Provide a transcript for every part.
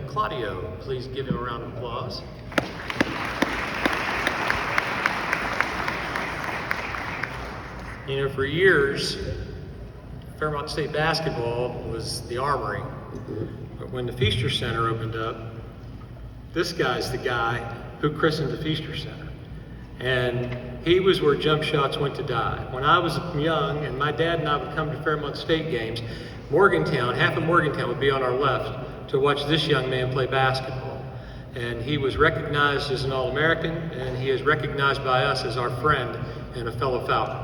Claudio. Please give him a round of applause. You know, for years, Fairmont State basketball was the Armory. But when the Feaster Center opened up, this guy's the guy who christened the Feaster Center. And he was where jump shots went to die. When I was young and my dad and I would come to Fairmont State games, Morgantown, half of Morgantown would be on our left to watch this young man play basketball. And he was recognized as an All-American, and he is recognized by us as our friend and a fellow Falcon.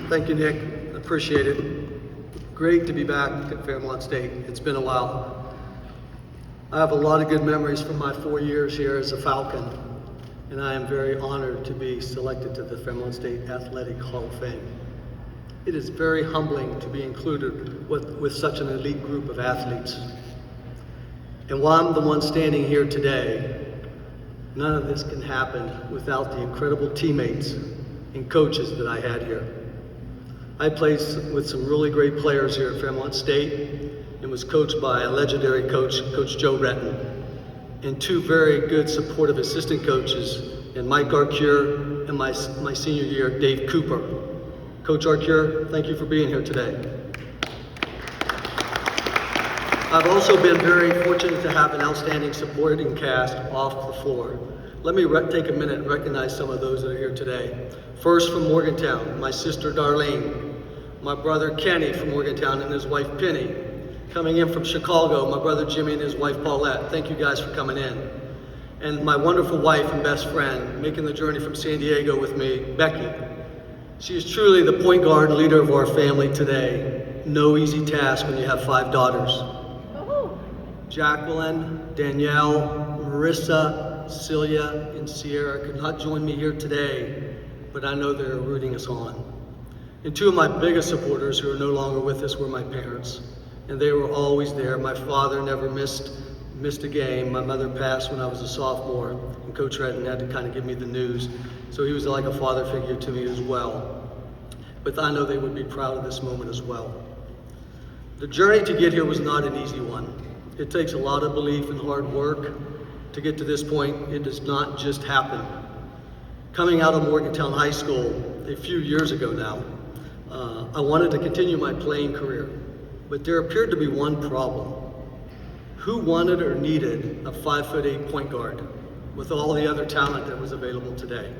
Thank you, Nick. Appreciate it. Great to be back at Fairmont State. It's been a while. I have a lot of good memories from my 4 years here as a Falcon, and I am very honored to be selected to the Fairmont State Athletic Hall of Fame. It is very humbling to be included with such an elite group of athletes. And while I'm the one standing here today, none of this can happen without the incredible teammates and coaches that I had here. I played with some really great players here at Fairmont State and was coached by a legendary coach, Coach Joe Retton, and two very good supportive assistant coaches, and Mike Arcure and my senior year, Dave Cooper. Coach Arcure, thank you for being here today. I've also been very fortunate to have an outstanding supporting cast off the floor. Let me take a minute and recognize some of those that are here today. First, from Morgantown, my sister Darlene, my brother Kenny from Morgantown and his wife Penny. Coming in from Chicago, my brother Jimmy and his wife Paulette. Thank you guys for coming in. And my wonderful wife and best friend, making the journey from San Diego with me, Becky. She is truly the point guard and leader of our family today. No easy task when you have 5 daughters. Jacqueline, Danielle, Marissa, Celia, and Sierra could not join me here today, but I know they're rooting us on. And two of my biggest supporters who are no longer with us were my parents, and they were always there. My father never missed a game. My mother passed when I was a sophomore, and Coach Retton had to kind of give me the news, so he was like a father figure to me as well. But I know they would be proud of this moment as well. The journey to get here was not an easy one. It takes a lot of belief and hard work to get to this point. It does not just happen. Coming out of Morgantown High School a few years ago now, I wanted to continue my playing career, but there appeared to be one problem. Who wanted or needed a 5'8" point guard with all the other talent that was available today?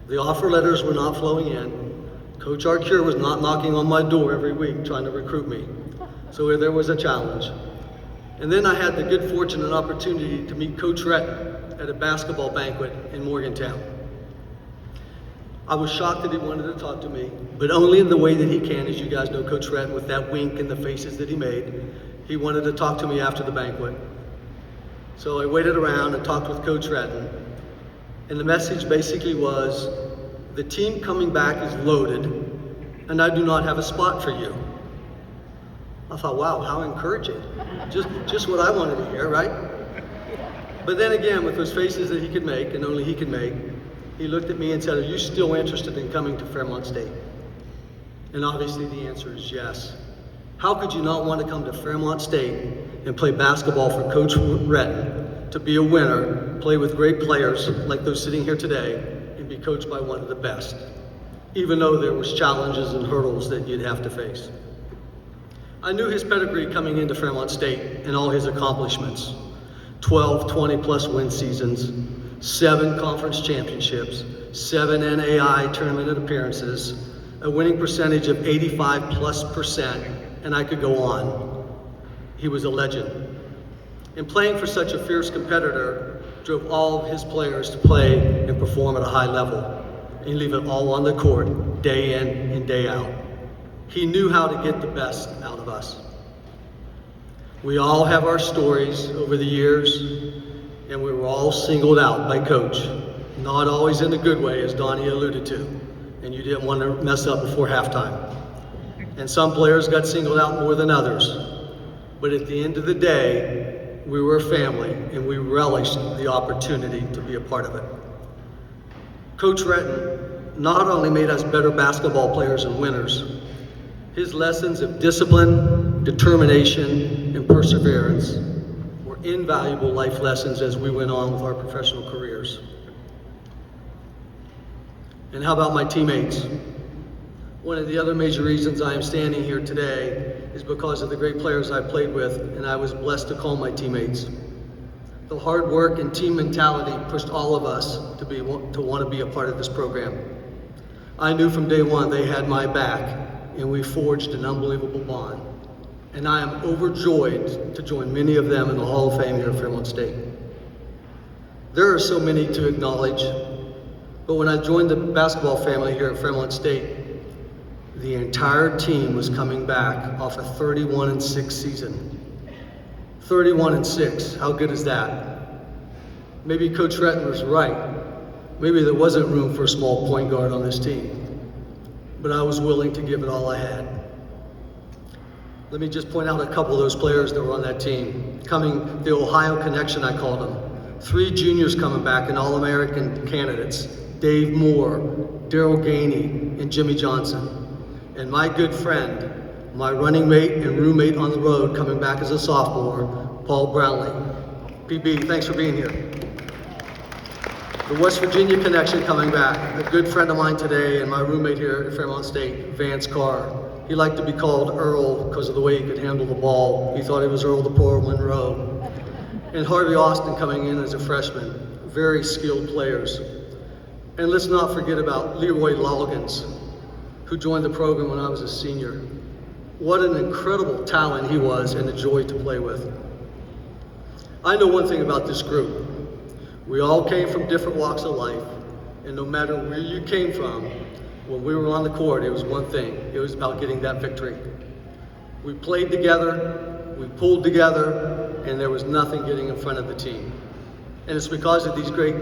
The offer letters were not flowing in. Coach Arcure was not knocking on my door every week trying to recruit me. So there was a challenge. And then I had the good fortune and opportunity to meet Coach Retton at a basketball banquet in Morgantown. I was shocked that he wanted to talk to me, but only in the way that he can. As you guys know, Coach Retton, with that wink and the faces that he made, he wanted to talk to me after the banquet. So I waited around and talked with Coach Retton, and the message basically was, the team coming back is loaded, and I do not have a spot for you. I thought, wow, how encouraging. Just what I wanted to hear, right? But then again, with those faces that he could make, and only he could make, he looked at me and said, are you still interested in coming to Fairmont State? And obviously the answer is yes. How could you not want to come to Fairmont State and play basketball for Coach Retton, to be a winner, play with great players like those sitting here today, and be coached by one of the best, even though there was challenges and hurdles that you'd have to face. I knew his pedigree coming into Fairmont State and all his accomplishments. 12, 20-plus win seasons, 7 conference championships, 7 NAI tournament appearances, a winning percentage of 85+%, and I could go on. He was a legend. And playing for such a fierce competitor drove all of his players to play and perform at a high level and leave it all on the court, day in and day out. He knew how to get the best out of us. We all have our stories over the years, and we were all singled out by Coach. Not always in a good way, as Donnie alluded to, and you didn't want to mess up before halftime. And some players got singled out more than others. But at the end of the day, we were a family, and we relished the opportunity to be a part of it. Coach Retton not only made us better basketball players and winners, His lessons of discipline, determination, and perseverance were invaluable life lessons as we went on with our professional careers. And how about my teammates? One of the other major reasons I am standing here today is because of the great players I played with, and I was blessed to call my teammates. The hard work and team mentality pushed all of us to want to be a part of this program. I knew from day one they had my back, and we forged an unbelievable bond. And I am overjoyed to join many of them in the Hall of Fame here at Fairmont State. There are so many to acknowledge, but when I joined the basketball family here at Fairmont State, the entire team was coming back off a 31-6 season. 31-6, how good is that? Maybe Coach Retton was right. Maybe there wasn't room for a small point guard on this team, but I was willing to give it all I had. Let me just point out a couple of those players that were on that team. The Ohio Connection, I called them. 3 juniors coming back and All-American candidates. Dave Moore, Daryl Gainey, and Jimmy Johnson. And my good friend, my running mate and roommate on the road coming back as a sophomore, Paul Brownlee. PB, thanks for being here. The West Virginia Connection coming back. A good friend of mine today and my roommate here at Fairmont State, Vance Carr. He liked to be called Earl because of the way he could handle the ball. He thought he was Earl the Poor Monroe. And Harvey Austin coming in as a freshman. Very skilled players. And let's not forget about Leroy Loggins, who joined the program when I was a senior. What an incredible talent he was and a joy to play with. I know one thing about this group. We all came from different walks of life, and no matter where you came from, when we were on the court, it was one thing. It was about getting that victory. We played together, we pulled together, and there was nothing getting in front of the team. And it's because of these great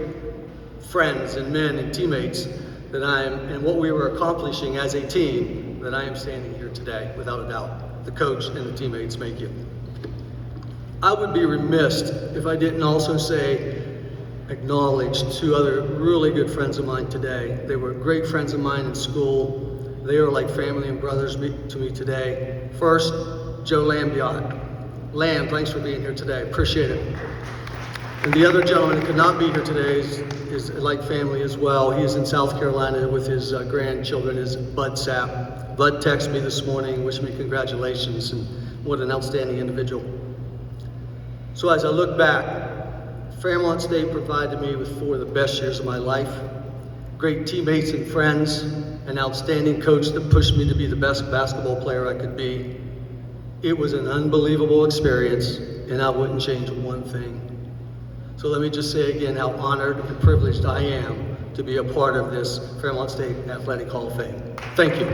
friends and men and teammates and what we were accomplishing as a team, that I am standing here today, without a doubt. The coach and the teammates make you. I would be remiss if I didn't also acknowledge 2 other really good friends of mine today. They were great friends of mine in school. They are like family and brothers to me today. First, Joe Lambiot. Lamb, thanks for being here today. Appreciate it. And the other gentleman who could not be here today is like family as well. He is in South Carolina with his grandchildren, his Bud Sapp. Bud texted me this morning, wished me congratulations, and what an outstanding individual. So as I look back, Fairmont State provided me with 4 of the best years of my life, great teammates and friends, an outstanding coach that pushed me to be the best basketball player I could be. It was an unbelievable experience, and I wouldn't change one thing. So let me just say again how honored and privileged I am to be a part of this Fairmont State Athletic Hall of Fame. Thank you.